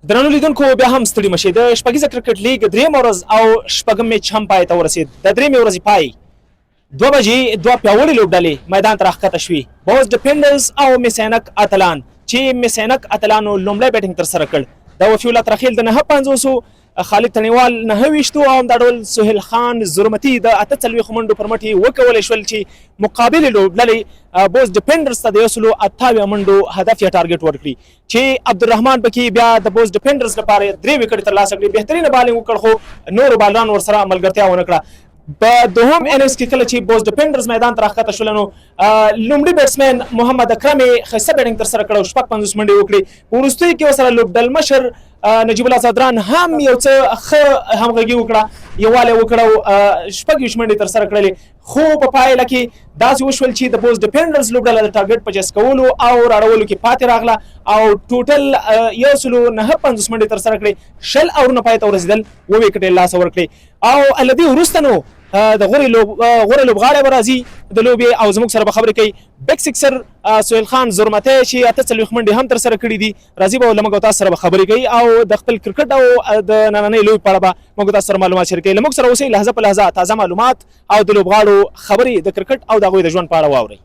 درنو لیدونکو بیا هم ستړي مشئ د شپږیزه کرکټ لیګ درېیمه ورځ او شپږم میچ هم پای ته ورسېد د درېیمې ورځې پای 2 بجې 2 پیاوړې لوبډلې میدان ته راښکته شوې بوست ډیفینډرز او مس عینک اتلان چې مس عینک اتلانو لومړی بیټینګ ترسره کړ د وفي الله ترخیل د 950 خالد تڼیوال 9 او همدا ډول سهیل خان زرمتي د 48 منډو پر مټ یې وکولی شول چې مقابلې لوبډلې بوست ډیفینډرز ته د 128 منډو هدف یا ټارګټ ورکړي چې عبدالرحمن پکې بیا د بوست ډیفینډرز لپاره 3 وکټې ترلاسه کړي بهترینه بالینګ وکړ خو نورو بالرانو ورسره ملګرتیا ونه کړه په دوهم اننګز کې کله چې بوست ډیفینډرز میدان ته راښکته شول نو لومړي بیټسمین محمد اکرم یې ښایسته بیټینګ ترسره کړه او 50 منډې وکړې په وروستیو کې ورسره لوبډل مشر نجیب الله صدران هم یو څه ښه همغږي وکړه یووالی وکړه او 26 منډې ترسره کړلې خو په پایله کې داسې وشول چې د بوست ډیفینډرز لوبډله د ټارګټ په چس کولو او راړولو کې پاتې راغله او ټوټل 159 منډې ترسره کړې 20 اورونه پای ته ورسېدل 2 وکټې له لاسه ورکړې او له دې وروسته نو د غوري لوبغاړی به راځي د لوبې او زموږ سره به خبرې کوي بیک سکسر سهیل خان زرمتی چې 48 منډې هم ترسره کړي دي راځي به له موږ تاسو سره به خبرې کوي او د خپل کرکټ او د نننۍ لوبې په اړه به موږ تاسو سره معلومات شریکوي له موږ سره اوسئ لحظه په لحظه تازه معلومات او د لوبغاړو خبرې د کرکټ او د هغوی د ژوند په اړه واورئ